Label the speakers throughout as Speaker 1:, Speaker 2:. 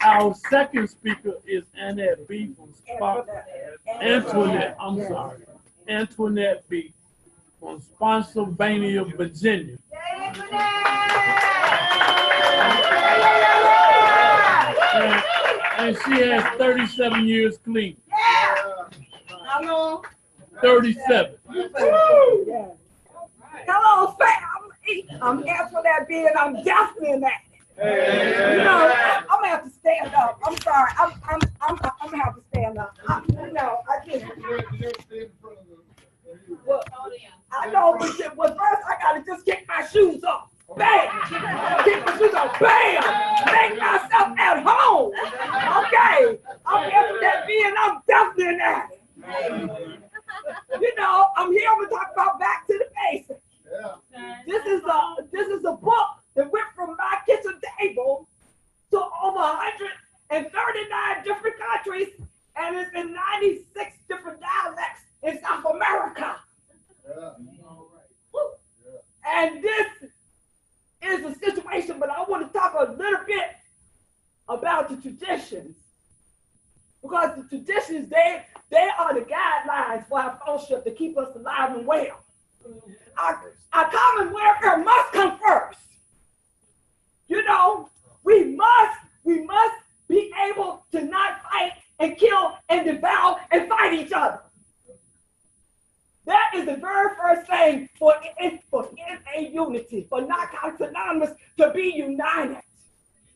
Speaker 1: Our second speaker is Antoinette B from Antoinette B from Spotsylvania, Virginia. And she has 37 years clean.
Speaker 2: How long?
Speaker 1: 37.
Speaker 2: Hello, family. I'm Antoinette B, and I'm definitely in that. You know, I'm gonna have to stand up. I'm sorry. I'm gonna have to stand up. I just. Well, I know, but first I gotta just kick my shoes off. Bam! Kick my shoes off. Bam! Make myself at home. Okay. I'm Antoinette B, and I'm definitely in that. You know, I'm here to talk about back to the basics. This is a book that went from my kitchen table to over 139 different countries, and it's in 96 different dialects in South America. And this is a situation, but I want to talk a little bit about the traditions, because the traditions, they are the guidelines for our fellowship to keep us alive and well. Our common welfare must come first. You know, we must be able to not fight and kill and devour and fight each other. That is the very first thing for NA unity, for Narcotics Anonymous to be united.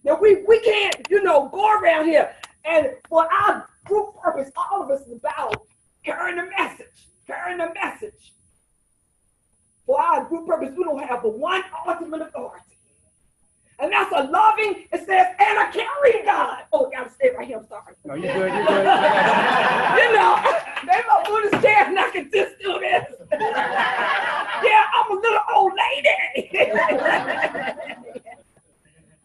Speaker 2: Now we can't, go around here, and for our group purpose, all of us is about carrying the message. For our group purpose, we don't have but one ultimate authority. And that's a loving, it says, and a caring God. Oh, gotta stay right here, I'm sorry.
Speaker 3: No, you're good.
Speaker 2: Maybe I'm understand and I can just do this. Yeah, I'm a little old lady.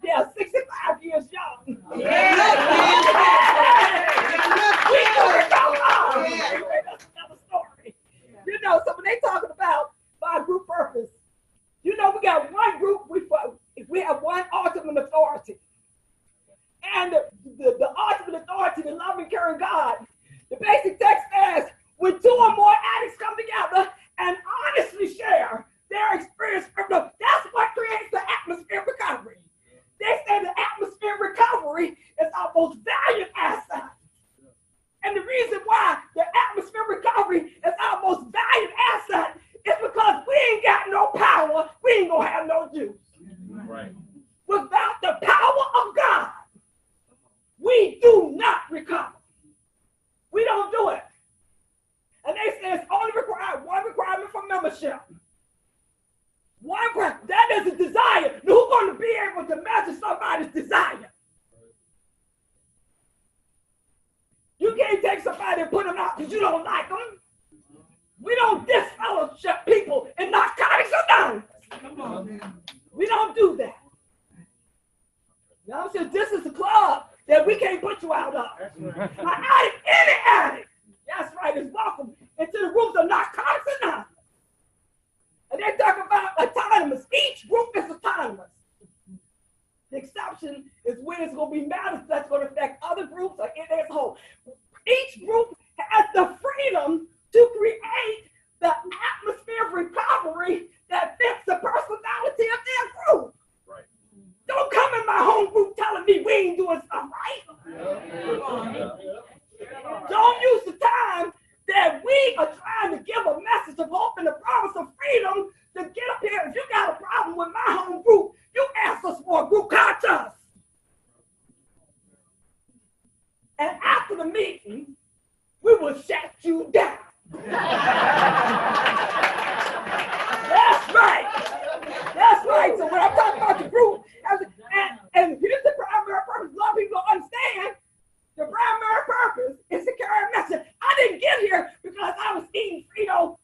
Speaker 2: Yeah, 65 years young. Yeah. We gonna go on. That's another story. So when they talking about my group purpose, we got one group, we have one ultimate authority. And the ultimate authority, the loving, caring God, the basic text says, when two or more addicts come together and honestly share their experience, that's what creates the atmosphere of recovery. They say the atmosphere of recovery is our most valued asset. And the reason why the atmosphere of recovery is our most valued asset is because we ain't got no power, we ain't gonna have no juice.
Speaker 1: Right.
Speaker 2: Without the power of God, we do not recover. We don't do it. And they say it's only one requirement for membership. That is a desire. Now, who's going to be able to measure somebody's desire? You can't take somebody and put them out because you don't like them. We don't disfellowship people in Narcotics Anonymous. We don't do that. Now, this is a club that we can't put you out of. Any addict, that's right, is welcome into the rooms of Narcotics Anonymous. And they talk about autonomous. Each group is autonomous. The exception is when it's going to be matters that's going to affect other groups or in as a whole. Each group has the freedom to create the atmosphere of recovery that fits the personality of their group.
Speaker 1: Right.
Speaker 2: Don't come in my home group telling me we ain't doing stuff right. Don't use the time that we are trying to give a message of hope and the promise of freedom to get up here. If you got a problem with my home group, you ask us for a group conscience. And after the meeting, we will shut you down. That's right. That's right. So when I'm talking about the group, and here's the primary purpose, a lot of people don't understand. The primary purpose is to carry a message. I didn't get here because I was eating Frito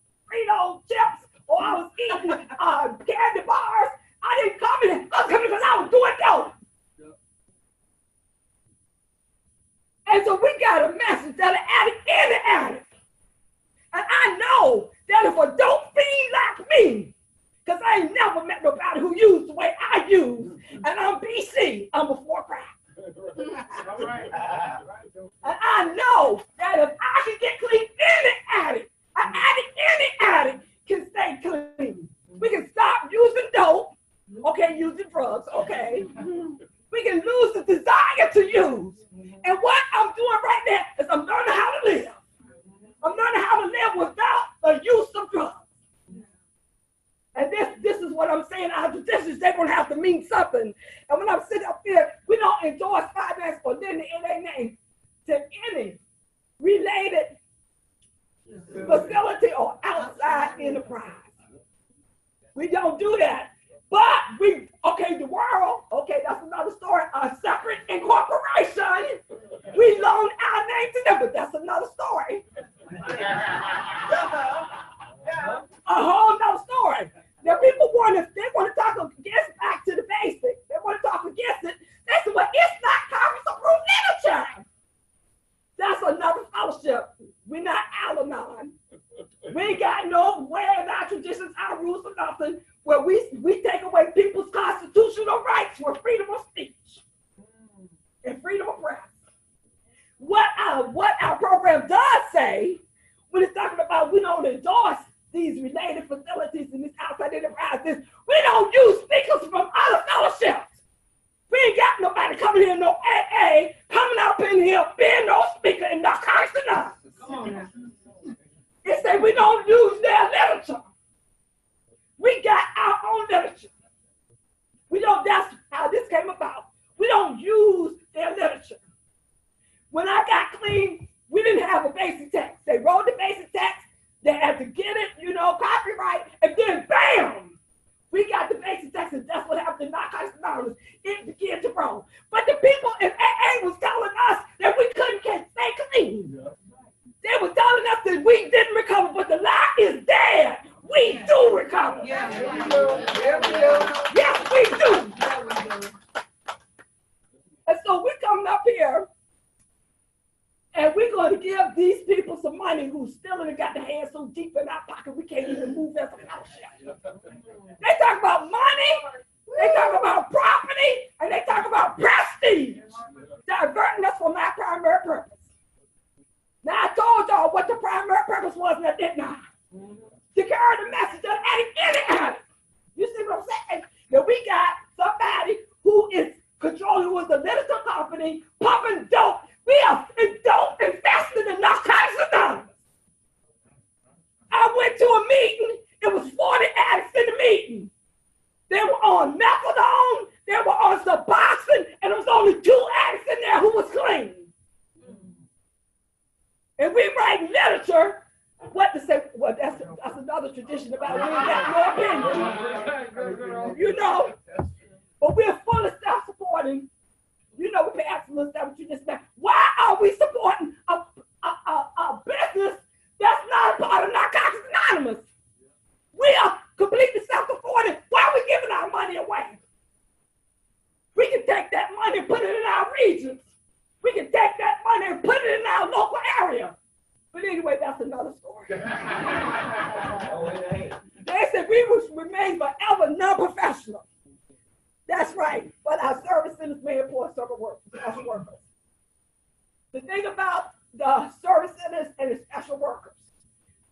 Speaker 2: chips or I was eating candy bars. I didn't come in. I was coming because I was doing dope. And so we got a message that an addict is an addict. And I know that if a dope fiend like me, because I I ain't never met nobody who used the way I use. And I'm BC. I'm before crack.
Speaker 1: All right.
Speaker 2: And I know that if I can get clean, any addict can stay clean. We can stop using dope, okay, using drugs, okay. We can lose the desire to use. And what I'm doing right now is I'm learning how to live. I'm learning how to live without the use of drugs. And this is what I'm saying. Our traditions, they're going to have to mean something. And when I'm sitting up here, we don't endorse finance or lending in their name to any related facility or outside enterprise. We don't do that. But the world, that's another story, a separate incorporation. We loan our name to them, but that's another story. A whole nother story. Now people they want to talk against back to the basics. They want to talk against it. They say, well, it's not Congress approved literature. That's another fellowship. We're not Al-Anon. We ain't got no way in our traditions, our rules, or nothing where we take away people's constitutional rights for freedom of speech and freedom of press. What our program does say, when it's talking about we don't endorse these related facilities and these outside enterprises, we don't use speakers from other fellowships. We ain't got nobody coming here, no AA, coming up in here, being no speaker in Narcotics Anonymous. It say we don't use their literature. We got our own literature. That's how this came about. We don't use their literature. When I got clean, we didn't have a basic text. They wrote the basic text, they had to get it, copyright, and then bam! We got the basic text, and that's what happened in Narcotics Anonymous. It began to grow. But the people in AA was telling us that we couldn't stay clean. They were telling us that we didn't recover, but the lie is dead. We do recover.
Speaker 3: Yes, we do.
Speaker 2: Yes, we do. And so we're coming up here, and we're going to give these people some money who's still got their hands so deep in our pocket we can't even move as a fellowship. They talk about money, they talk about property, and they talk about prestige, diverting us from our primary purpose. Now, I told y'all what the primary purpose was, and I didn't I? To carry the message of any addict. You see what I'm saying? Now, we got somebody who is controlling, who is a literature company, pumping dope. We are dope invested in Narcotics Anonymous. I went to a meeting. It was 40 addicts in the meeting. They were on methadone. They were on Suboxone, and there was only 2 addicts in there who was clean. And we write literature. What to say? Well, that's another tradition about we ain't got no opinion. But we're fully self-supporting. We pay absolute stuff what you just said. Why are we supporting a business that's not a part of Narcotics Anonymous? We are completely self-supporting. Why are we giving our money away? We can take that money and put it in our regions. We can take that money and put it in our local area. But anyway, that's another story. They said we must remain forever non-professional. That's right. But our service centers may employ special workers. The thing about the service centers and the special workers,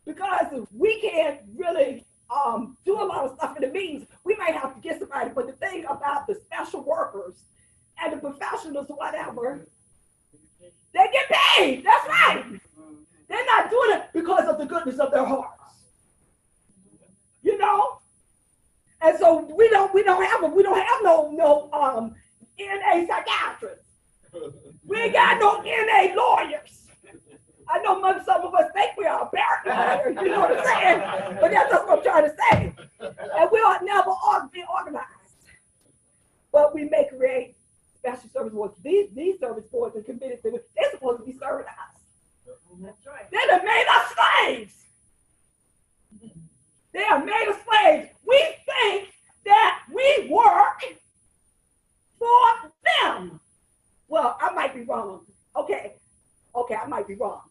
Speaker 2: because we can't really do a lot of stuff in the meetings, we might have to get somebody. But the thing about the special workers and the professionals or whatever, they get paid. That's right. They're not doing it because of the goodness of their hearts. And so we don't have no NA psychiatrists. We ain't got no NA lawyers. I know some of us think we are lawyers, you know what I'm saying? But that's just what I'm trying to say. And we ought never be organized. But we may create special service boards. These service boards are committed to it. They're supposed to be serving us. That's right. They done made us slaves. They are made us slaves. We think that we work for them. Well, I might be wrong. Okay, I might be wrong.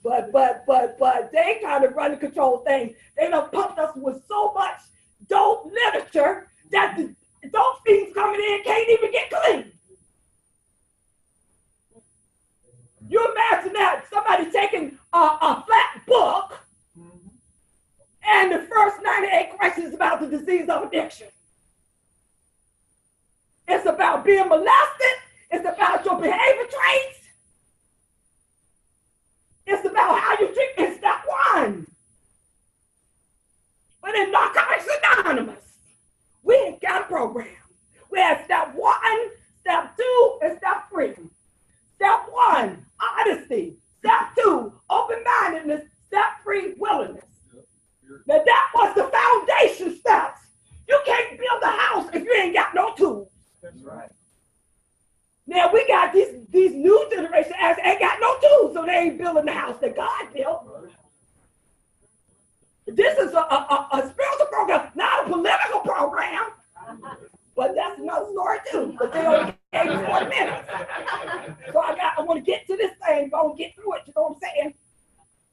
Speaker 2: But they kind of run and control things. They done pumped us with so much dope literature that the dope fiends coming in can't even get clean. You imagine that, somebody taking a flat book and the first 98 questions about the disease of addiction. It's about being molested. It's about your behavior traits. It's about how you treat. It's step one. But in Narcotics Anonymous, we ain't got a program. We have step one, step two, and step three. Step one, honesty. Step two, open-mindedness. Step three, willingness. Now that was the foundation steps. You can't build a house if you ain't got no tools.
Speaker 3: That's right.
Speaker 2: Now we got these new generation as ain't got no tools, so they ain't building the house that God built. This is a spiritual program, not a political program. But that's another story too. But they only gave me 40 minutes. So I want to get to this thing, but I want to get through it, you know what I'm saying?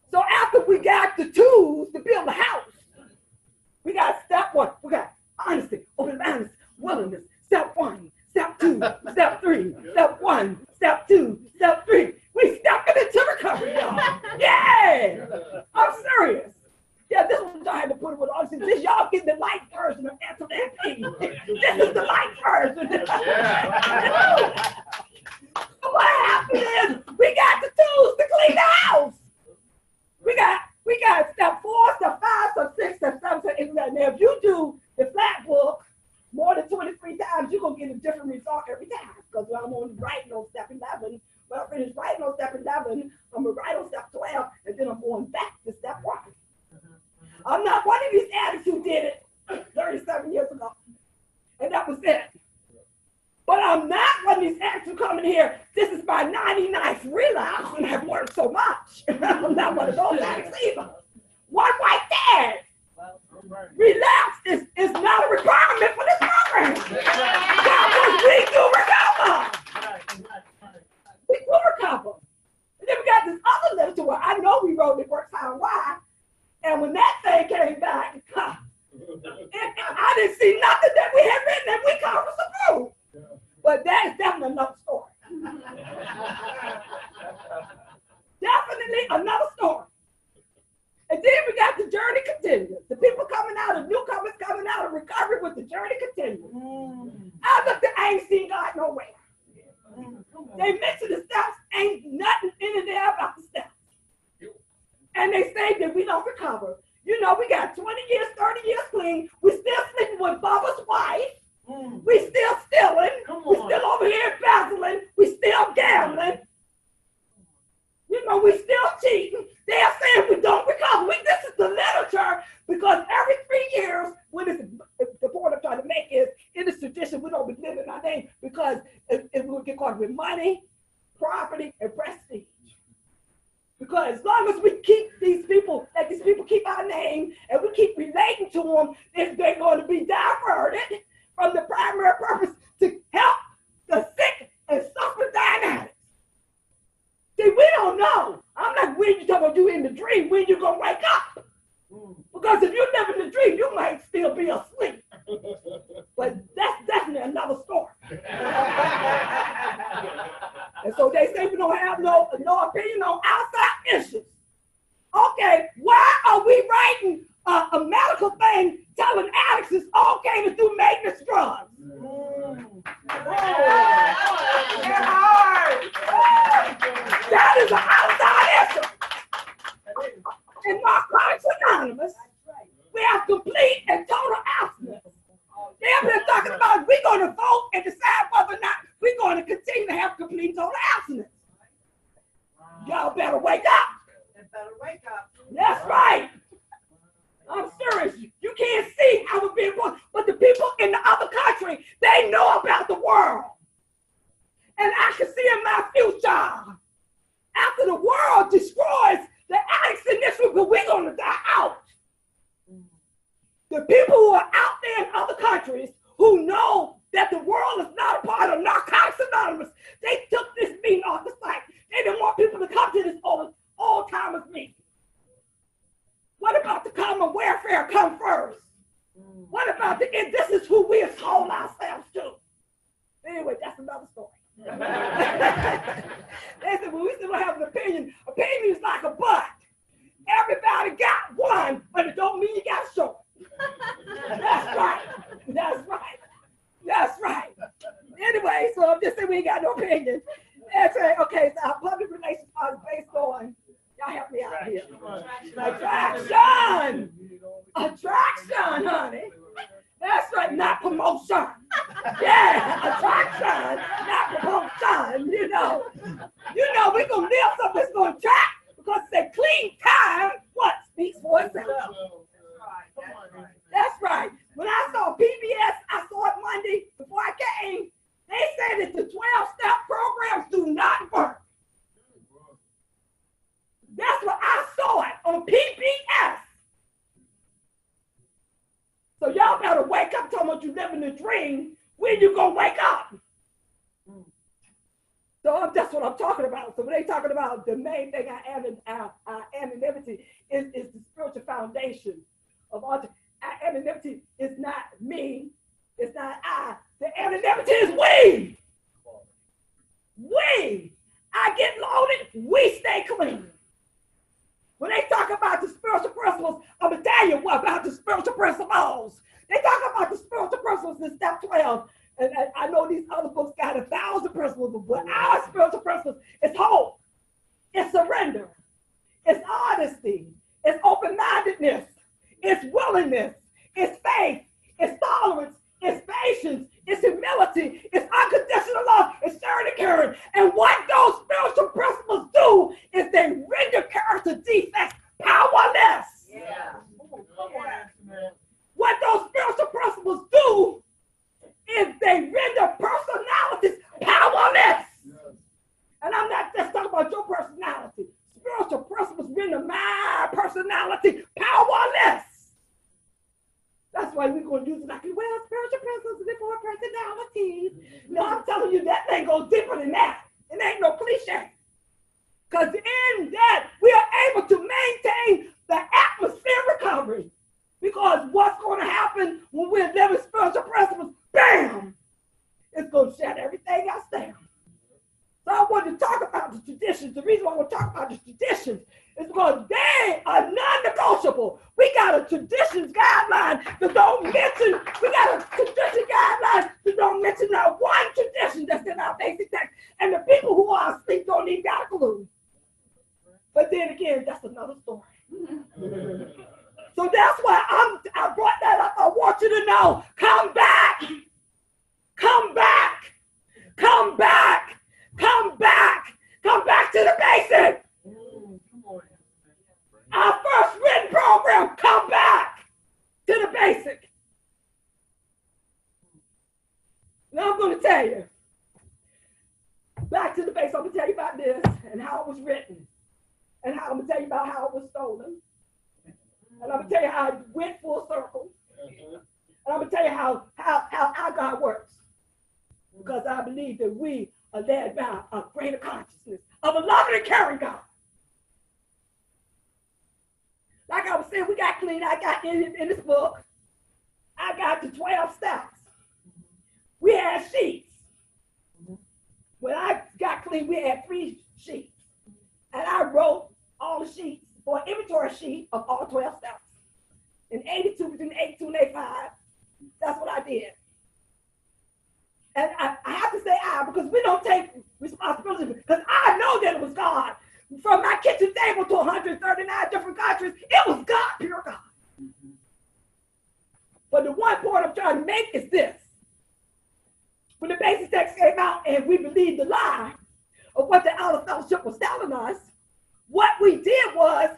Speaker 2: So after we got the tools to build the house, we got step one. We got honesty, open-mindedness, willingness. Step one, step two, step three, step one, step two, step three. We stepping into recovery, y'all. Yeah, I'm serious. Yeah, this one I had to put it with honesty. This y'all getting the light version of Antoinette B. This is the light version. Yeah. What happened is we got the tools to clean the house. We got step 4, step 5, step 6, step 7, step 8. Now, if you do the flat book more than 23 times, you're going to get a different result every time. Because when I'm on writing on step 11, when I finish writing on step 11, I'm going to write on step 12, and then I'm going back to step 1. I'm not one of these addicts who did it 37 years ago. And that was it. But I'm not one of these addicts who come in here, this is my 99th relapse, and I've learned so much. I'm not one of those addicts either. One right there. Relapse is not a requirement for this program. Because we do recover. We do recover. And then we got this other literature where I know we wrote it works how and why. And when that thing came back, and I didn't see nothing that we had written that we covered some proof. But that is definitely another story. Definitely another story. And then we got the journey continues. The people coming out, the newcomers coming out of recovery with the journey continues. I looked at, I ain't seen God nowhere. They mention the steps, ain't nothing in there about the steps. And they say that we don't recover. You know, we got 20 years, 30 years clean. We still sleeping with Bubba's wife. We still stealing. We still over here embezzling. We still gambling. You know, we still cheating. They are saying we don't recover. This is the literature because every 3 years, when the point I'm trying to make is, in this tradition, we don't be living our name because it will get caught with money, property, and prestige. Because as long as we keep these people, let these people keep our name, and we keep relating to them, they're going to be diverted from the primary purpose to help the sick and suffering dying addicts. See, we don't know. I'm like, when you talking about you in the dream, when you gonna wake up? Because if you live in the dream, you might still be asleep. But that's definitely another story. And so they say we don't have no opinion on outside issues. Okay, why are we writing a medical thing telling addicts it's okay to do maintenance drugs? That is an outside issue. In Narcotics Anonymous, we have complete and total abstinence. They've been talking about we're going to vote and decide whether or not we're going to continue to have complete and total abstinence. Y'all better wake up. That's right. I'm serious. You can't see how we're being born, but the people in the other country, they know about the world. And I can see in my future, after the world destroys the addicts in this room, but we're going to die out. The people who are out there in other countries who know that the world is not a part of Narcotics Anonymous, they took this meeting off the site. They didn't want people to come to this old-timers so I'm just saying we ain't got no opinion. That's right. Okay, so our public relations are based on, y'all help me out here. Attraction! Attraction, honey. That's right, not promotion. Yeah, attraction, not promotion, you know. We're gonna live something that's gonna attract because it's a clean time, what speaks for itself. That's right. When I saw PBS, I saw it Monday before I came. They said that the 12-step programs do not work. That's what I saw it on PBS. So y'all better wake up talking about you living a dream. When you gonna wake up? So that's what I'm talking about. So when they talking about the main thing our anonymity is the spiritual foundation of all. Our anonymity is not me. It's not I. The anonymity is we. We. I get loaded. We stay clean. When they talk about the spiritual principles, I'm going to tell you what about the spiritual principles. They talk about the spiritual principles in step 12. And I know these other books got 1,000 principles, but our spiritual principles is hope. It's surrender. It's honesty. It's open-mindedness. It's willingness. It's faith. It's tolerance. It's patience. It's humility. It's unconditional love. It's charity caring. And what those spiritual principles do is they render character defects powerless.
Speaker 3: Yeah.
Speaker 2: What those spiritual principles do is they render personalities powerless. And I'm not just talking about your personality. Spiritual principles render my personality powerless. That's why we're going to use it like, well, spiritual principles are for personalities. No, I'm telling you, that thing goes deeper than that. It ain't no cliche. Because in that, we are able to maintain the atmosphere recovery. Because what's going to happen when we're living spiritual principles, bam, it's going to shut everything else down. So I want to talk about the traditions. The reason why I want to talk about the traditions is because they are non-negotiable. We got a traditions guideline that don't mention, we got a tradition guideline that don't mention not one tradition that's in our basic text. And the people who are asleep don't even got a clue. But then again, that's another story. So that's why I brought that up. I want you to know, come back, come back, come back. Come back! Come back to the basic! Our first written program, come back to the basic. Now I'm going to tell you. Back to the basic, I'm going to tell you about this and how it was written. And how I'm going to tell you about how it was stolen. And I'm going to tell you how it went full circle. And I'm going to tell you how our God works. Because I believe that we are led by a greater consciousness of a loving and caring God. Like I was saying, we got clean. I got in this book, I got the 12 steps. We had sheets. When I got clean, we had 3 sheets. And I wrote all the sheets for an inventory sheet of all 12 steps. In 82, between 82 and 85, that's what I did. And I have to say because we don't take responsibility, because I know that it was God. From my kitchen table to 139 different countries, it was God, pure God. But the one point I'm trying to make is this. When the basic text came out and we believed the lie of what the outer fellowship was telling us, what we did was,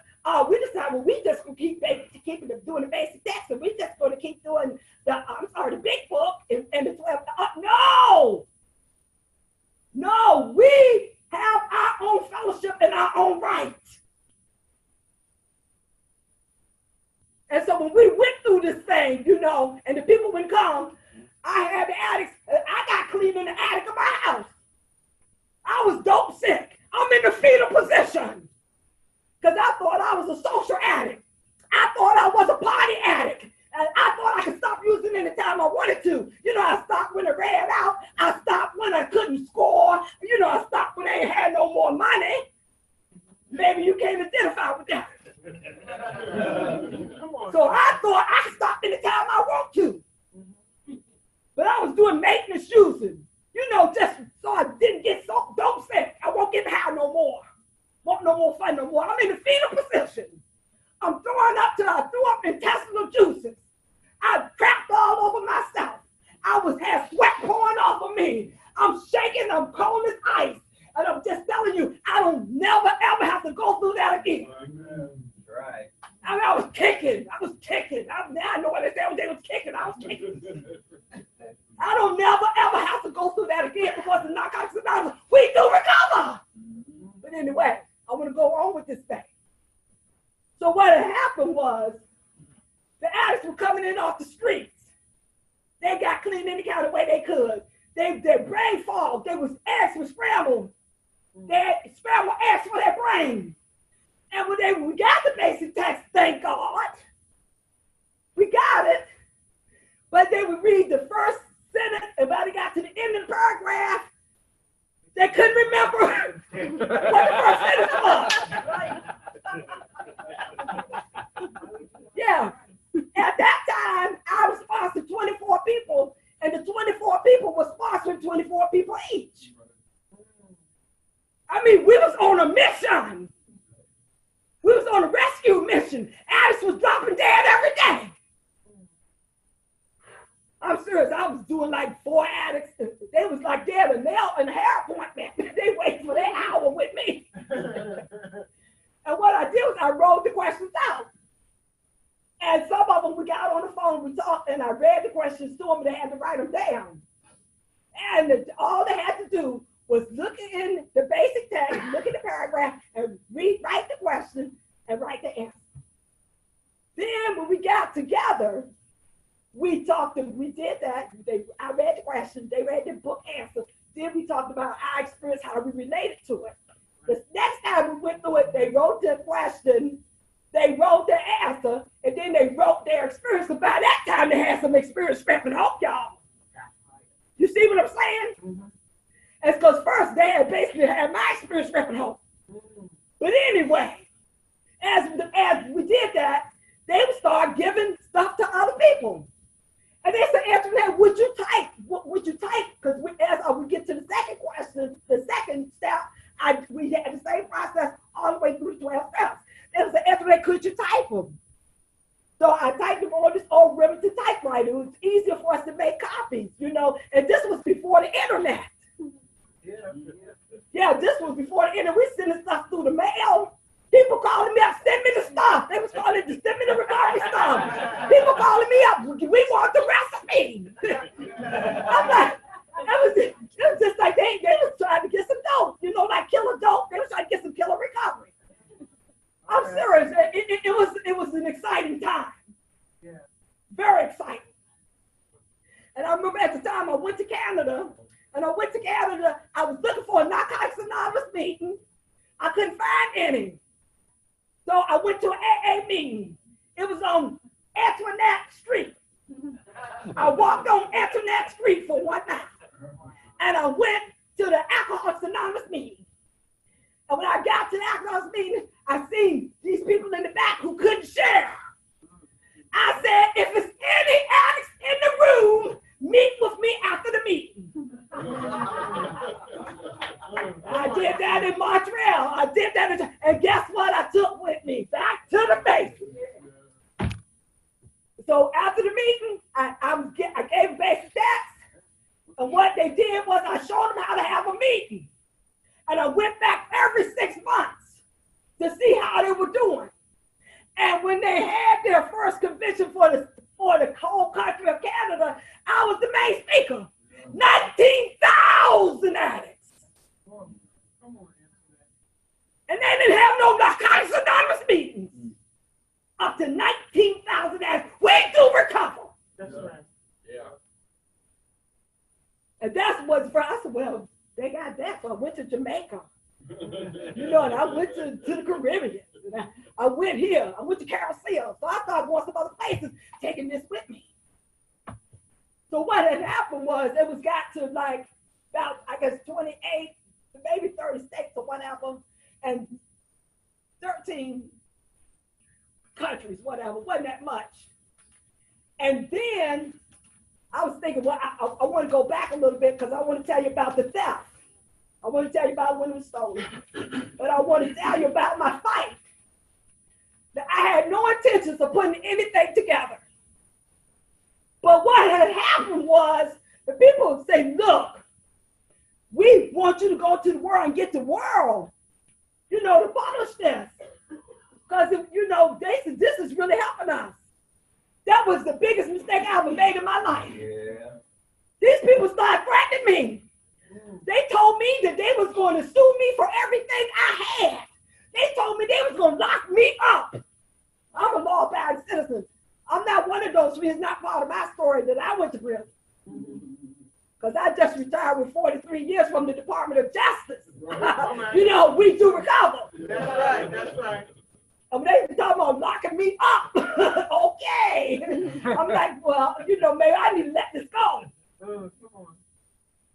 Speaker 2: we decided, well, we just going to keep doing the basic text, and we just going to keep doing the big book and the 12. No, we have our own fellowship and our own right. And so when we went through this thing, and the people would come, I had the addicts, I got clean in the attic of my house. I was dope sick. I'm in the fetal position. Because I thought I was a social addict. I thought I was a party addict. And I thought I could stop using it anytime I wanted to. I stopped when it ran out. I stopped when I couldn't score. I stopped when I ain't had no more money. Maybe you can't identify with that. So I thought I could stop anytime I want to. But I was doing maintenance using. you know, just so I didn't get so dope sick. I won't get high no more. Want no more fun no more. I'm in the fetal position. I'm throwing up till I threw up intestinal juices. I crapped all over myself. Had sweat pouring off of me. I'm shaking, I'm cold as ice. And I'm just telling you, I don't never ever have to go through that again.
Speaker 3: Right.
Speaker 2: I mean, I was kicking. Now I know what they said. They was kicking. I was kicking. I don't never ever have to go through that again because the Narcotics Anonymous, we do recover. But anyway, I want to go on with this thing. So what had happened was the addicts were coming in off the streets. They got clean any kind of way they could. Their brain fog. Eggs were scrambled. They had scrambled eggs for their brain. And when we got the basic text, thank God, we got it. But they would read the first sentence, and when they got to the end of the paragraph, they couldn't remember what the first sentence was. Yeah. At that time, I was sponsoring 24 people, and the 24 people were sponsoring 24 people each. I mean, we was on a mission. We was on a rescue mission. Addicts was dropping dead every day. I'm serious. I was doing like 4 addicts. They was like they had a nail and hair appointment. They waited for their hour with me. And what I did was I wrote the questions out. And some of them we got on the phone, we talked, and I read the questions to them, and they had to write them down. And all they had to do was look in the basic text, look at the paragraph, and write the question and write the answer. Then when we got together, we talked and we did that. I read the question, they read the book answer. Then we talked about our experience, how we related to it. The next time we went through it, they wrote the question, they wrote the answer, and then they wrote their experience. And by that time, they had some experience scrapping hope, y'all. You see what I'm saying? Mm-hmm. It's because first they had basically had my experience scrapping hope. Mm-hmm. But anyway, as we did that, they would start giving stuff to other people. And they said, Antoinette, would you type? Would you type? Because as we get to the second question, the second step, we had the same process all the way through 12 steps. They said, Antoinette, could you type them? So I typed them on this old Remington typewriter. It was easier for us to make copies, you know, and this was before the internet. Yeah, this was before the internet. We sending stuff through the mail. People calling me up, send me the stuff. They was calling it, send me the recovery stuff. People calling me up, we want the recipe. I'm like, it was just like they was trying to get some dope, you know, like killer dope. They was trying to get some killer recovery. I'm serious. It was an exciting time. Yeah. Very exciting. And I remember at the time I went to Canada, I was looking for a Narcotics Anonymous meeting. I couldn't find any. So I went to an AA meeting. It was on Antoinette Street. I walked on Antoinette Street for one night. And I went to the Alcoholics Anonymous meeting. And when I got to the Alcoholics meeting, I seen these people in the back who couldn't share. I said, if it's any addicts in the room, meet with me after the meeting. I did that in Montreal. And guess what I took with me? Back to the basement. So after the meeting, I gave basic stats. And what they did was I showed them how to have a meeting. And I went back every 6 months to see how they were doing. And when they had their first convention for the whole country of Canada, I was the main speaker. 19,000 addicts. And they didn't have no Narcotics Anonymous meetings. Up to 19,000 addicts. We do recover. That's right. Yeah. And that's what's for us. Well, they got that, so I went to Jamaica. You know, and I went to the Caribbean. And I went here. I went to Carousel. So I thought going some other places, taking this with me. So what had happened was it was got to like about, I guess, 28, maybe 30 states or whatever, and 13 countries, whatever. Wasn't that much. And then I was thinking, well, I want to go back a little bit because I want to tell you about the theft. I want to tell you about when it was stolen. But I want to tell you about my fight. That I had no intentions of putting anything together. But what had happened was the people would say, look, we want you to go to the world and get the world, to publish this. Because, they said, this is really helping us. That was the biggest mistake I ever made in my life.
Speaker 3: Yeah.
Speaker 2: These people started threatening me. They told me that they was going to sue me for everything I had. They told me they was going to lock me up. I'm a law-abiding citizen. I'm not one of those. It's not part of my story that I went to prison. Because I just retired with 43 years from the Department of Justice. We do recover.
Speaker 3: That's right. That's right.
Speaker 2: And they were talking about locking me up. Okay. I'm like, well, maybe I need to let this go.
Speaker 3: Come on.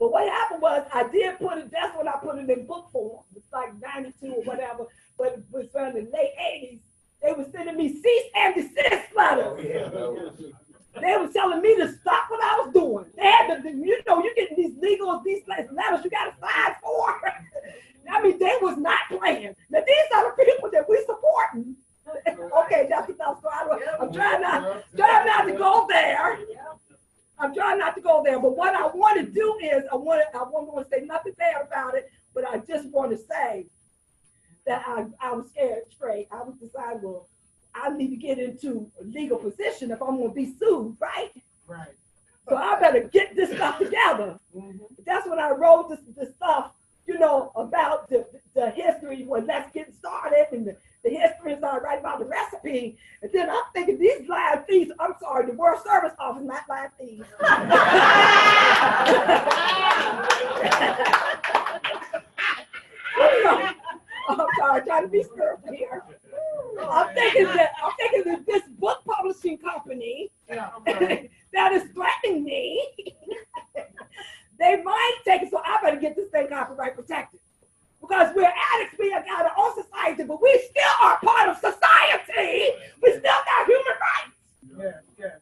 Speaker 2: But what happened was I did put it, that's when I put it in book form. It's like 92 or whatever, but it was around the late 80s. They were sending me cease and desist letters.
Speaker 3: Oh, yeah.
Speaker 2: They were telling me to stop what I was doing. They had to, you get these letters you got to sign for. I mean, they was not playing. Now, these are the people that we supporting. Okay, that's enough. So I'm trying not to go there. I'm trying not to go there. But what I want to do is, I want to say nothing bad about it, but I just want to say that I was scared straight. I was deciding, well, I need to get into a legal position if I'm going to be sued, right?
Speaker 3: Right.
Speaker 2: So I better get this stuff together. That's when I wrote this stuff, about the history, when let's get started, and the history is all right about the recipe. And then I'm thinking these live thieves, I'm sorry, the World Service Office, not live thieves. I'm sorry, trying to be spiritual here. I'm thinking that this book publishing company that is threatening me, they might take it, so I better get this thing copyright protected. Because we're addicts, we have got our own society, but we still are part of society. We still got human rights.
Speaker 3: Yes.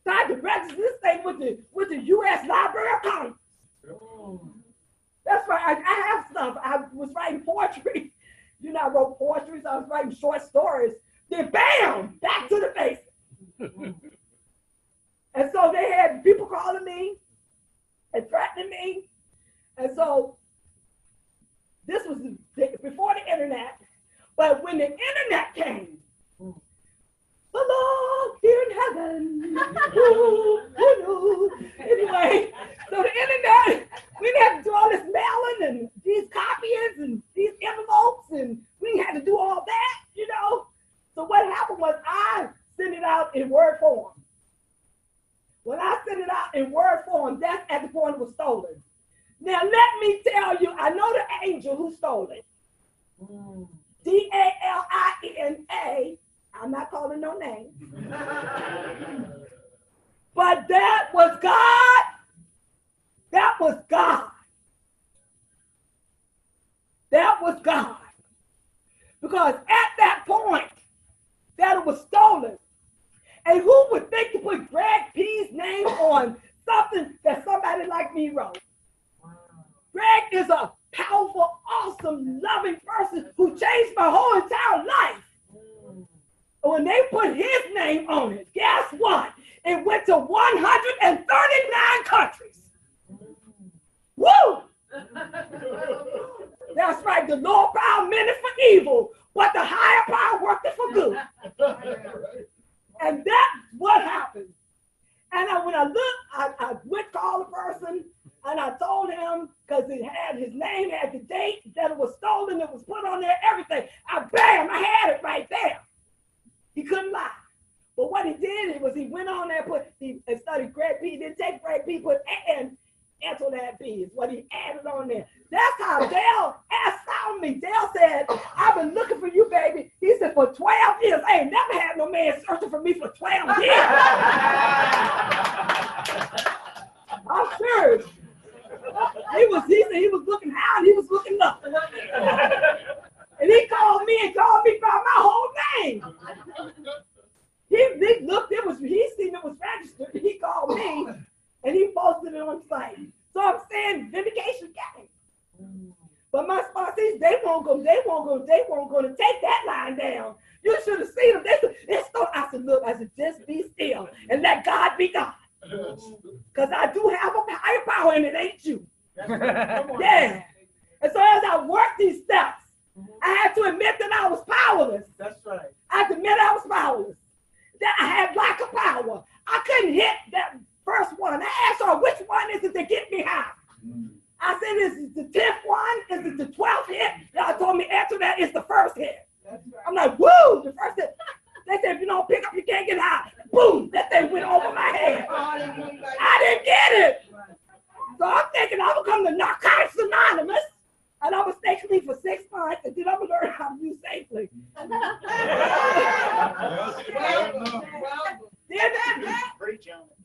Speaker 2: So I can register this thing with the U.S. Library of Congress. That's right, I have stuff. I was writing poetry. I wrote poetry, so I was writing short stories. Then bam, back to the basics. And so they had people calling me and threatening me. And so this was before the internet. But when the internet came, the Lord here in heaven. Anyway, so the internet, we didn't have to do all this mailing and these copies and these envelopes, and we didn't have to do all that, So what happened was I sent it out in Word form. When I sent it out in Word form, that's at the point it was stolen. Now let me tell you, I know the angel who stole it. D-A-L-I-N-A. I'm not calling no name. But that was God. That was God. That was God. Because at that point that it was stolen, and who would think to put Greg P's name on something that somebody like me wrote? Greg is a powerful, awesome, loving person who changed my whole entire life. When they put his name on it, guess what? It went to 139 countries. Woo! That's right, the Lord power meant it for evil, but the higher power worked it for good. And that's what happened. And when I looked, I went to call the person, and I told him, because it had his name, had the date that it was stolen, it was put on there, everything. Bam, I had it right there. He couldn't lie. But what he did was he went on there, and studied Greg P. He didn't take Greg P, put Antoinette B is what he added on there. That's how Dale found me. Dale said, I've been looking for you, baby. He said, for 12 years. I ain't never had no man searching for me for 12 years. I'm serious. He said he was looking high and he was looking low. And he called me by my whole name. He looked, he seen it was registered. He called me playing vindication game. But my sponsors, they won't go to take that line down. You should have seen them. I said, look, just be still and let God be God. Because I do have a higher power and it ain't you. Yeah. And so as I worked these steps, I had to admit that I was powerless.
Speaker 3: That's right.
Speaker 2: I had to admit I was powerless. That I had lack of power. I couldn't hit that first one. I asked her, which one is it to get me high? I said, is it the 10th one? Is it the 12th hit? Y'all told me after that it's the first hit.
Speaker 3: That's right.
Speaker 2: I'm like, woo, the first hit. They said, if you don't pick up, you can't get high. Boom, that thing went over my head. I didn't get it. So I'm thinking I'm going to come to Narcotics Anonymous, and I'm going to stay clean for 6 months, and then I'm going to learn how to use safely.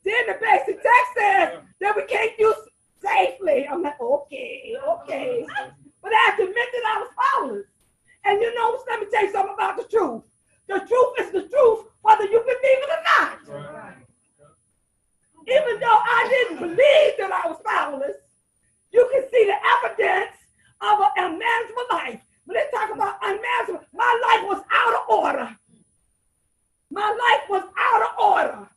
Speaker 2: Then the basic text says that we can't use safely. I'm like, okay. But I have to admit that I was powerless. And you know, let me tell you something about the truth. The truth is the truth, whether you believe it or not. Right. Even though I didn't believe that I was powerless, you can see the evidence of an unmanageable life. When they talk about unmanageable, my life was out of order. My life was out of order.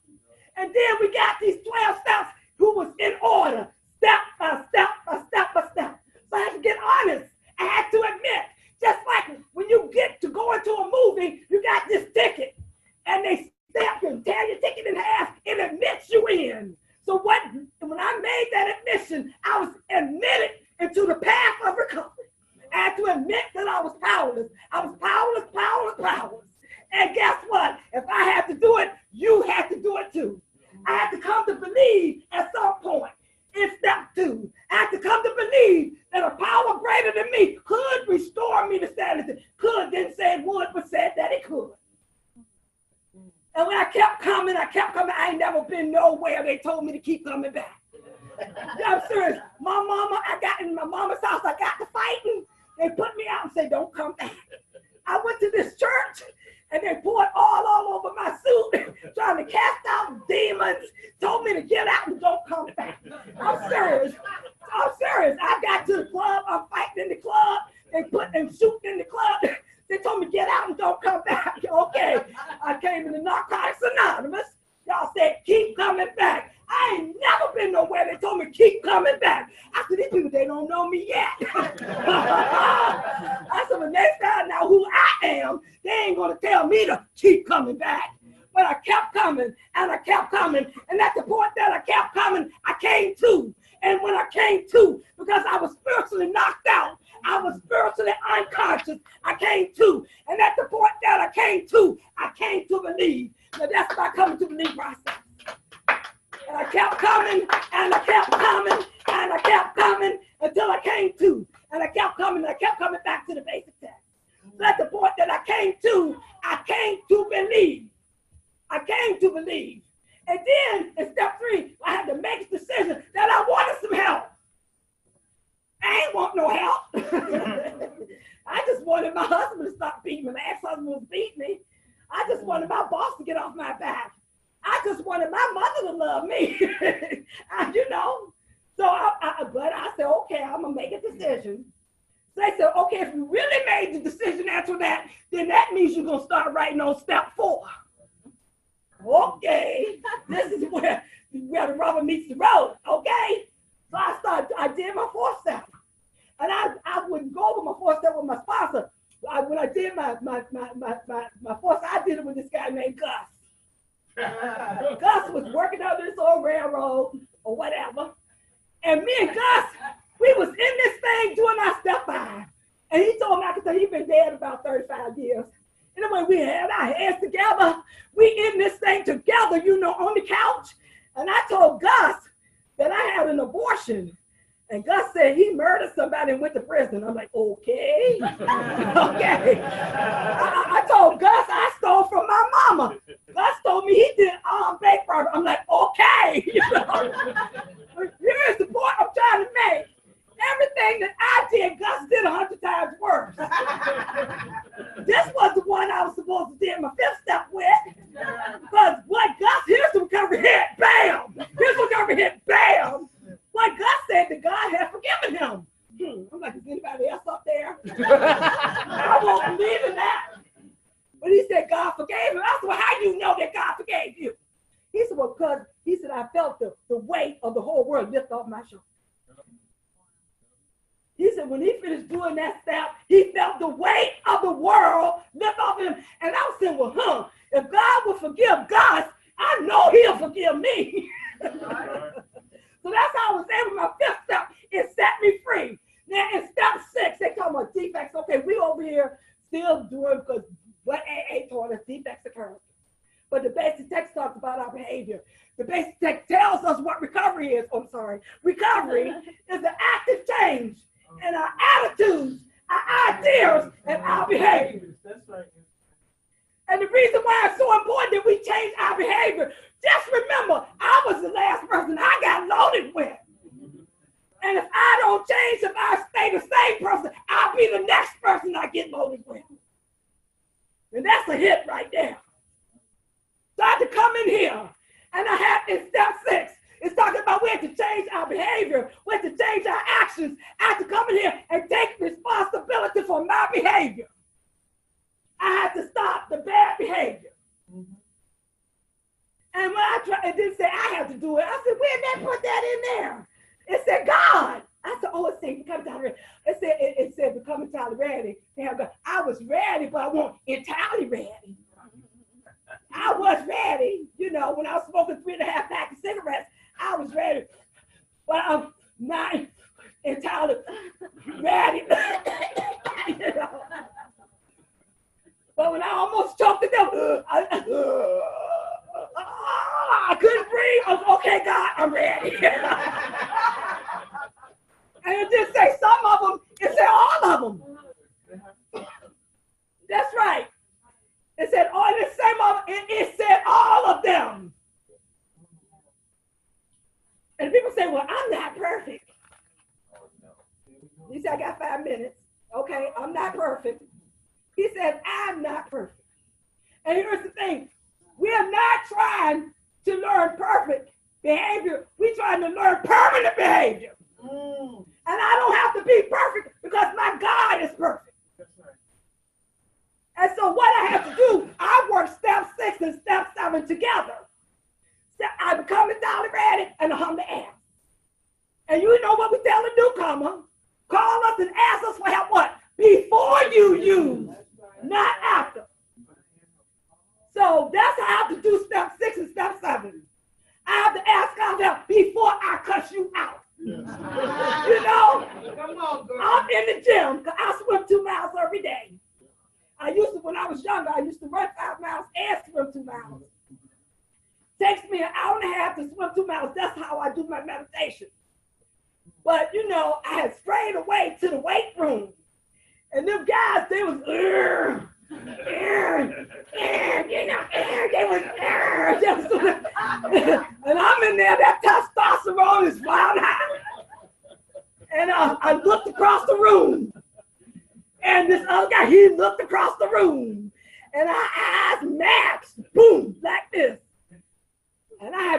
Speaker 2: And then we got these 12 steps who was in order, step by step by step by step. So I had to get honest. I had to admit, just like when you get to go into a movie, you got this ticket, and they stamp you and tear your ticket in half and admit you in. So when I made that admission, I was admitted into the path of recovery. I had to admit that I was powerless. I was powerless. And guess what? If I had to do it, you had to do it too. I had to come to believe at some point in step 2. I had to come to believe that a power greater than me could restore me to sanity. Could, didn't say it would, but said that it could. And when I kept coming, I ain't never been nowhere. They told me to keep coming back. I'm serious. My mama, I got in my mama's house, I got to fighting. They put me out and said, don't come back. I went to this church and they poured all over my suit, trying to cast out demons, told me to get out and don't come back. I'm serious. I got to the club, I'm fighting in the club, they put them shooting in the club. They told me get out and don't come back. Okay, I came into Narcotics Anonymous. Y'all said keep coming back. I ain't never been nowhere. They told me keep coming back. I said, these people, they don't know me yet. I said, when they find out who I am, they ain't gonna tell me to keep coming back. But I kept coming and I kept coming. And at the point that I kept coming, I came to. And when I came to, because I was spiritually knocked out, I was spiritually unconscious, I came to. And at the point that I came to believe. Now that's my coming to believe process. And I kept coming, and I kept coming, and I kept coming until I came to. And I kept coming back to the basic text. So at the point that I came to believe. And then in step 3, I had to make a decision that I wanted some help. I ain't want no help. I just wanted my husband to stop beating me. My ex-husband was beating me. I just wanted my boss to get off my back. I just wanted my mother to love me. So I said, okay, I'm gonna make a decision. So they said, okay, if you really made the decision after that, then that means you're gonna start writing on step 4. Okay, this is where the rubber meets the road, okay? So I did my 4th step. And I wouldn't go over my 4th step with my sponsor. When I did my 4th step, I did it with this guy named Gus. Gus was working out this old railroad or whatever. And me and Gus, we was in this thing doing our step 5. And he told me, I could tell he'd been dead about 35 years. Anyway, we had our heads together. We in this thing together, on the couch. And I told Gus that I had an abortion. And Gus said he murdered somebody and went to prison. I'm like, okay. Okay. I told Gus I stole from my mama. Gus told me he did bank fraud. I'm like, okay. Here's the point I'm trying to make. Everything that I did, Gus did 100 times worse. This was the one I was supposed to do my 5th step with. Because what Gus, here's the recovery hit, bam. Here's the recovery hit, bam. What Gus said, that God had forgiven him. I'm like, is anybody else up there? I won't believe in that. But he said God forgave him. I said, well, how do you know that God forgave you? He said, well, because he said, I felt the weight of the whole world lift off my shoulders. He said, when he finished doing that step, he felt the weight of the world lift off him. And I was saying, well, if God will forgive God, I know he'll forgive me. So that's how I was able, my fifth step, it set me free. Now in step 6, they talk about defects. Okay, we over here still doing, because what AA taught us, defects of character. But the basic text talks about our behavior. The basic text tells us what recovery is. Oh, I'm sorry. Recovery is an active change in our attitudes, our ideas, and our behaviors.
Speaker 3: That's right.
Speaker 2: And the reason why it's so important that we change our behavior, just remember, I was the last person I got loaded with. And if I don't change, if I stay the same person, I'll be the next person I get loaded with. And that's a hit right there. So I had to come in here, and I had in step 6, it's talking about we have to change our behavior, we have to change our actions. I have to come in here and take responsibility for my behavior. I had to stop the bad behavior. Mm-hmm. And when I tried, it didn't say I had to do it. I said, where'd they put that in there? It said God. I said, oh, it said become entirely ready. It said become entirely ready. I was ready, but I wasn't entirely ready. I was ready, when I was smoking 3.5 packs of cigarettes, I was ready, but I'm not entirely ready. But when I almost choked to death, I couldn't breathe. I was, okay, God, I'm ready. And it didn't say some of them, it said all of them. That's right. It said all the same of it said all of them. And people say, well, I'm not perfect. He said, I got 5 minutes. Okay, I'm not perfect. He said, I'm not perfect. And here's the thing. We are not trying to learn perfect behavior. We're trying to learn permanent behavior. And I don't have to be perfect because my God is perfect. And so what I have to do, I work step 6 and step 7 together. I become entirely ready and I'm the ass. And you know what we tell the newcomer? Call us and ask us for help what? Before you use, not after. So that's how I have to do step 6 and step 7. I have to ask God for help before I cuss you out.
Speaker 3: Come on, girl.
Speaker 2: I'm in the gym because I swim 2 miles every day. When I was younger, I used to run 5 miles and swim 2 miles. Takes me an hour and a half to swim 2 miles. That's how I do my meditation. But, I had strayed away to the weight room. And them guys, they was, they was, and I'm in there, that testosterone is wild high. And I looked across the room. And this other guy, he looked across the room. And our eyes matched, boom, like this. And I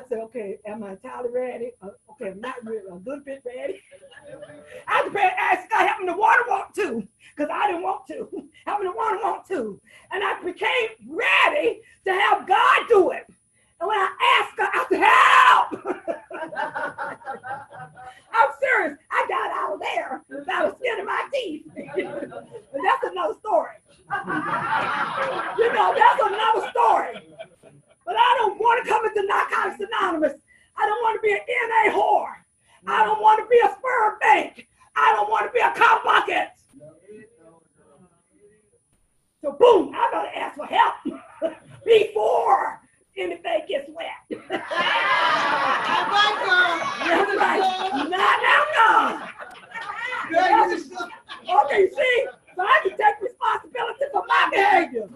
Speaker 2: said, okay, am I entirely ready? Okay, I'm not really, a little bit ready. I had to ask God, help me to water walk too, because I didn't want to. Help me to water walk too. And I became ready to have God do it. And when I asked God, I said, help! I'm serious. I got out of there without a skin in my teeth. And that's another story. That's another story. But I don't want to come into Narcotics Anonymous. I don't want to be an NA whore. I don't want to be a sperm bank. I don't want to be a cow bucket. So boom, I gotta ask for help before anything gets wet. That's right. Not after. Okay, you see? So I can take responsibility for my behavior.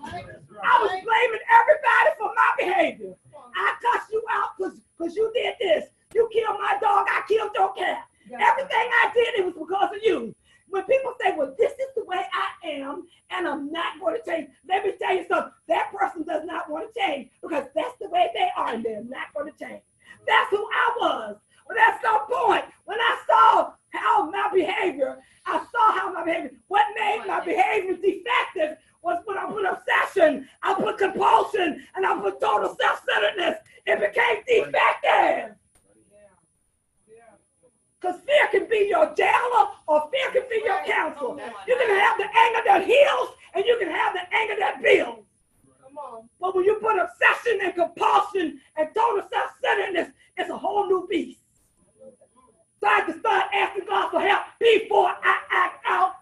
Speaker 2: I was blaming everybody for my behavior. I cussed you out because you did this. You killed my dog, I killed your cat. Everything I did, it was because of you. When people say, well, this is the way I am, and I'm not going to change, let me tell you something. That person does not want to change because that's the way they are, and they're not going to change. That's who I was. But at some point, when I can be your jailer or fear can be your counselor. You can have the anger that heals and you can have the anger that builds. But when you put obsession and compulsion and total self-centeredness, it's a whole new beast. So I have to start asking God for help before I act out.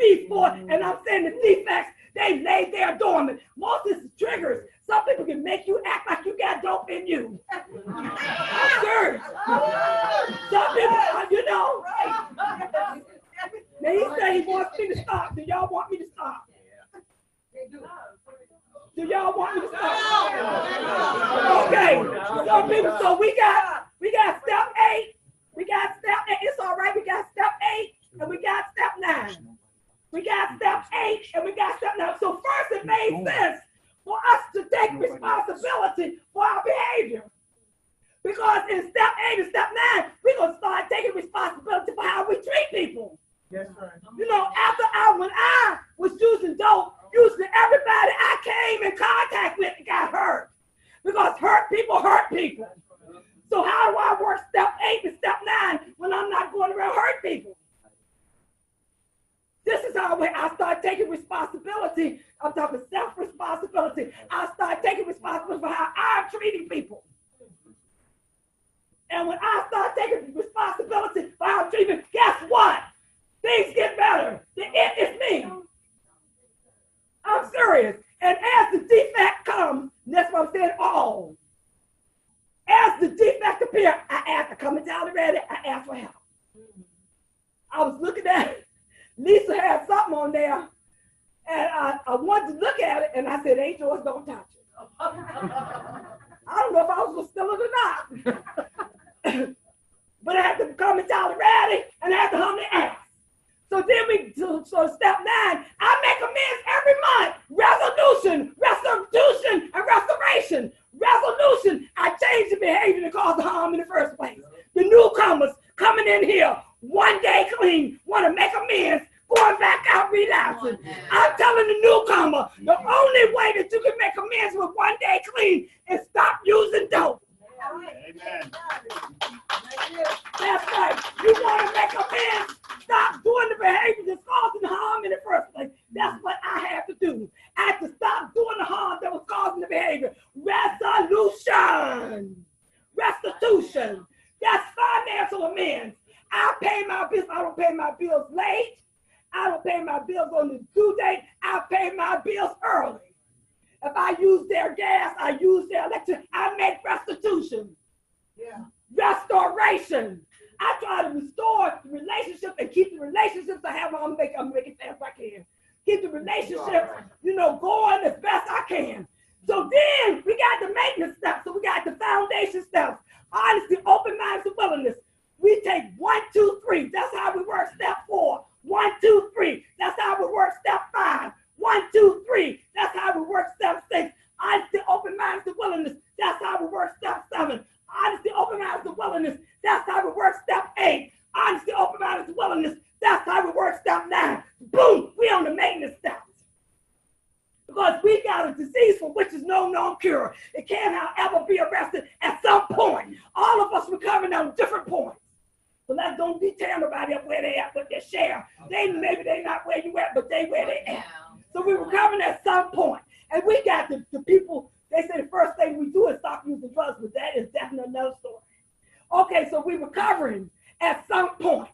Speaker 2: And I'm saying the defects, they lay there dormant. Most of this is triggers. Some people can make you act like you got dope in you. I'm serious. Some people, you know. Now he said he wants me to stop. Do y'all want me to stop? Do y'all want me to stop? Okay. Some people, so we got step 8. We got step 8. It's all right. We got step 8 and we got step 9. We got step 8 and we got step 9. So first it made sense for us to take responsibility for our behavior. Because in step 8 and step 9, we're going to start taking responsibility for how we treat people.
Speaker 3: Yes, right.
Speaker 2: You know, when I was using dope, usually everybody I came in contact with got hurt. Because hurt people hurt people. So how do I work step 8 and step 9 when I'm not going around hurt people? This is how I start taking responsibility. I'm talking self-responsibility. I start taking responsibility for how I'm treating people. And when I start taking responsibility for how I'm treating people, guess what? Things get better. The it is me. I'm serious. And as the defect comes, that's what I'm saying, all. As the defect appears, I ask, I come into already, I ask for help. I was looking at it. Lisa had something on there, and I wanted to look at it, and I said, "Ain't yours, don't touch it." I don't know if I was going to steal it or not. But I had to come into already, and I had to hum the ass. So then so step 9, I make amends every month. Resolution, restitution, and restoration. Resolution, I change the behavior that caused the harm in the first place. The newcomers coming in here, one day clean, want to make amends, going back out relapsing. I'm telling the newcomer, the only way that you can make amends with one day clean is stop using dope.
Speaker 1: Amen.
Speaker 2: That's right. You want to make amends, stop doing the behavior that's causing the harm in the first place. That's what I have to do. I have to stop doing the harm that was causing the behavior. Resolution. Restitution. That's financial amends. I pay my bills. I don't pay my bills late. I don't pay my bills on the due date. I pay my bills early. If I use their gas, I use their electricity, I make restitution. Yeah. Restoration. I try to restore the relationship and keep the relationships I have. I'm making fast as I can. Keep the relationship, going as best I can. So then we got the maintenance steps. So we got the foundation steps. Honesty, open minds, and willingness. We take 1, 2, 3. That's how we work step 4. 1, 2, 3. That's how we work step 5. 1, 2, 3. That's how we work step 6. Honesty, open minds, and willingness. That's how we work step 7. Honesty, open minds, and willingness. That's how we work step 8. Honesty, open minds, and willingness. That's how we work step 9. Boom, we on the maintenance steps. Because we got a disease for which is no known cure. It can, however, be arrested at some point. All of us recovering on different points. So let's don't detail nobody up where they at with their share. Maybe they not where you at, but they where they at. So we're recovering at some point. And we got the people, they say the first thing we do is stop using drugs, but that is definitely another story. Okay, so we're recovering at some point.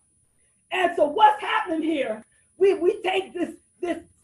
Speaker 2: And so what's happening here, we take this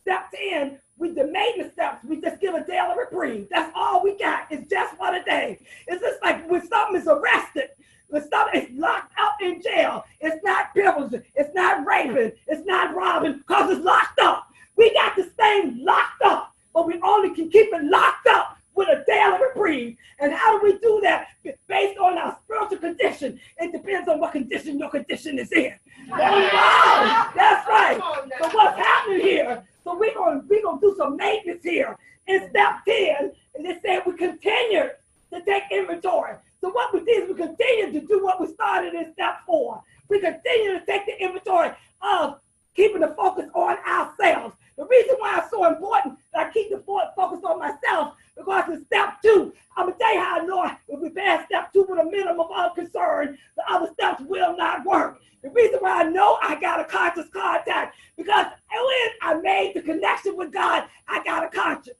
Speaker 2: step 10, with the maintenance steps, we just give a daily reprieve. That's all we got. It's just for the day. It's just like when something is arrested, when something is locked up in jail, it's not privileging, it's not raping, it's not robbing, because it's locked up. We got this thing locked up, but we only can keep it locked up with a daily reprieve. And how do we do that? Based on our spiritual condition. It depends on what condition your condition is in. Wow, that's right. So what's happening here? So we're gonna do some maintenance here. In step 10, and they said we continue to take inventory. So what we did is we continue to do what we started in step 4. We continue to take the inventory of keeping the focus on ourselves. The reason why it's so important that I keep the focus on myself, because in step 2, I'm gonna tell you how I know if we pass step 2 with a minimum of concern, the other steps will not work. If reason why I know I got a conscious contact, because when I made the connection with God, I got a conscience.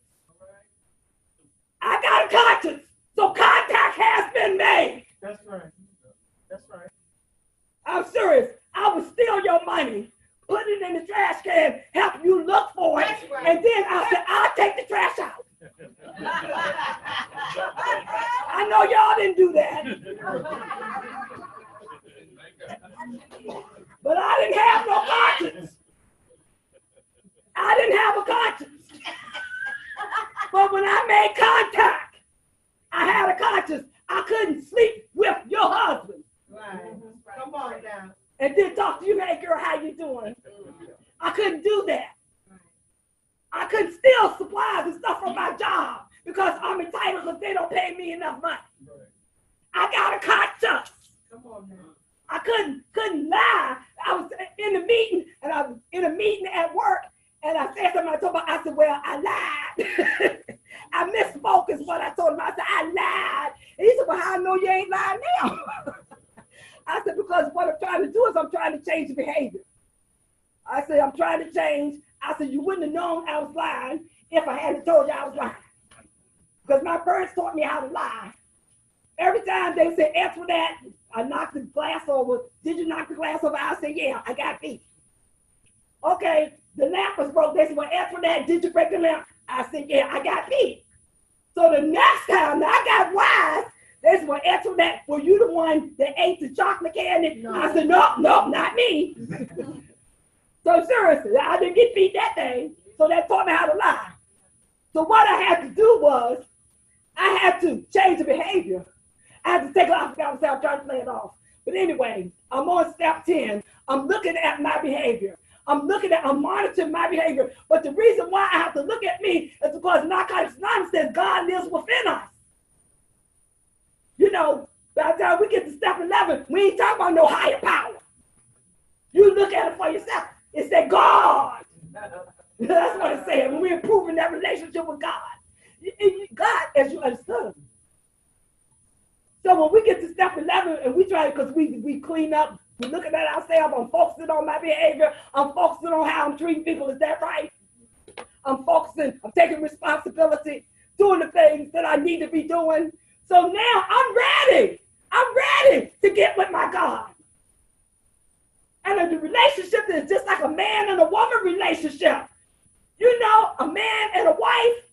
Speaker 2: I got a conscience. So contact has been made.
Speaker 3: That's right. That's right.
Speaker 2: I'm serious. I would steal your money, put it in the trash can, help you look for it,
Speaker 3: Right.
Speaker 2: and then I said, I'll take the trash out. I know y'all didn't do that. But I didn't have no conscience. I didn't have a conscience. But when I made contact, I had a conscience. I couldn't sleep with your husband.
Speaker 3: Right. Come on now.
Speaker 2: And then talk to you, hey girl, how you doing? I couldn't do that. I couldn't steal supplies and stuff from my job because I'm entitled because they don't pay me enough money. I got a conscience.
Speaker 3: Come on now.
Speaker 2: I couldn't lie. I was in a meeting, and I was in a meeting at work, and I said something. I said, well, I lied. I misspoke is what I told him. I said, I lied. And he said, well, how I know you ain't lying now? I said, because what I'm trying to do is I'm trying to change the behavior. I said, I'm trying to change. I said, you wouldn't have known I was lying if I hadn't told you I was lying. Because my parents taught me how to lie. Every time they said, answer that, I knocked the glass over. Did you knock the glass over? I said, yeah, I got beat. Okay, the lamp was broke. They said, well, answer that. Did you break the lamp? I said, yeah, I got beat. So the next time that I got wise, they said, well, answer that. Were you the one that ate the chocolate candy? No. I said, no, not me. So seriously, I didn't get beat that day. So that taught me how to lie. So what I had to do was, I had to change the behavior. I had to take it off. I'm trying to play it off. But anyway, I'm on step 10. I'm looking at my behavior. I'm monitoring my behavior. But the reason why I have to look at me is because Narcotics Anonymous says God lives within us. You know, by the time we get to step 11, we ain't talking about no higher power. You look at it for yourself. It said God. That's what it said when we're improving that relationship with God. God, as you understood him. So when we get to step 11 and we try, because we clean up, we're looking at ourselves, I'm focusing on my behavior, I'm focusing on how I'm treating people, is that right? I'm taking responsibility, doing the things that I need to be doing. So now I'm ready to get with my God. And the relationship is just like a man and a woman relationship. You know, a man and a wife,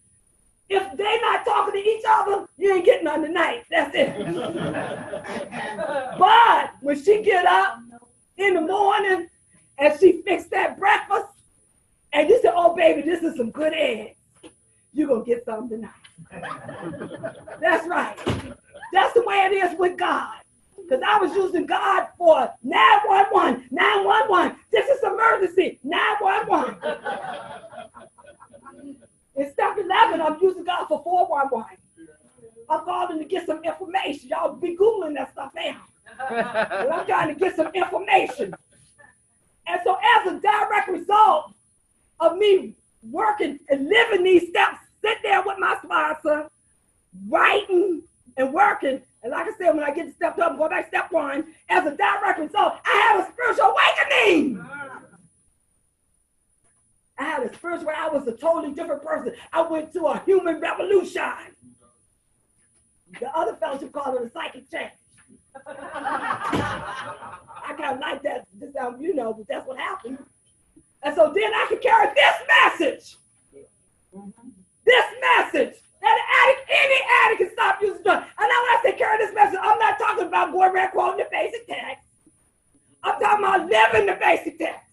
Speaker 2: if they're not talking to each other, you ain't getting on tonight. That's it. But when she get up in the morning and she fix that breakfast, and you say, oh, baby, this is some good eggs, you're going to get some tonight. That's right. That's the way it is with God. Because I was using God for 911, 911. This is emergency, 911. In step 11, I'm using God for 411. I'm calling to get some information. Y'all be Googling that stuff now. But I'm trying to get some information. And so as a direct result of me working and living these steps, sit there with my sponsor, writing and working. And like I said, when I get to step 2, I'm going back to step 1. As a direct result, I had a spiritual awakening. I was a totally different person. I went to a human revolution. The other fellowship called it a psychic change. I kind of like that, you know, but that's what happened. And so then I could carry this message. This message. That any addict can stop using drugs. And now when I say carry this message, I'm not talking about going around quoting the basic text. I'm talking about living the basic text.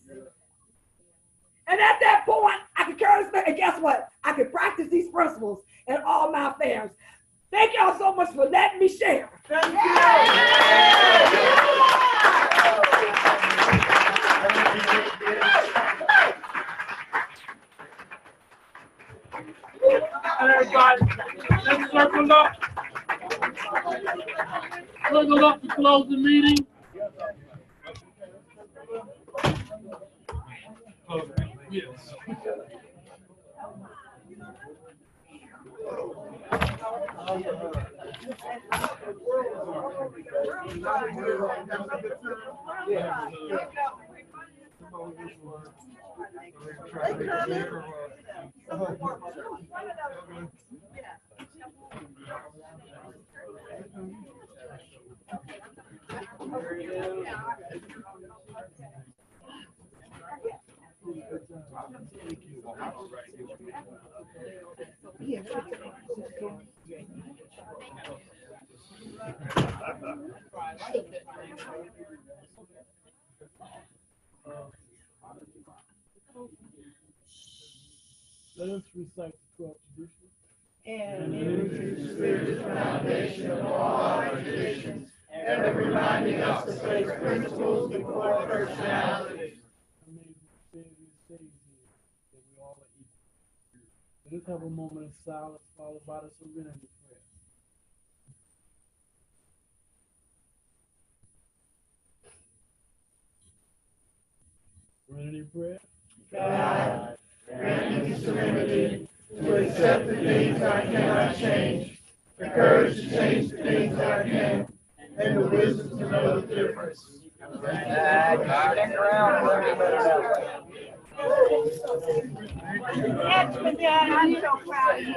Speaker 2: And at that point, I could carry this message, and guess what? I could practice these principles in all my affairs. Thank y'all so much for letting me share.
Speaker 3: Thank you.
Speaker 1: Everybody, let's circle up. Circle up to close the meeting. Yes. Yeah. Let us recite the 12 traditions.
Speaker 2: And
Speaker 4: the spiritual foundation of all our traditions, ever reminding us to place principles before personalities.
Speaker 1: Amazing Savior says here that we all are equal. Let us have a moment of silence followed by the serenity prayer. Serenity prayer.
Speaker 4: God, grant me serenity to accept the things I cannot change, the courage to change the things I can, and the wisdom to know the difference.
Speaker 2: Excellent, Dad. I'm so proud of you.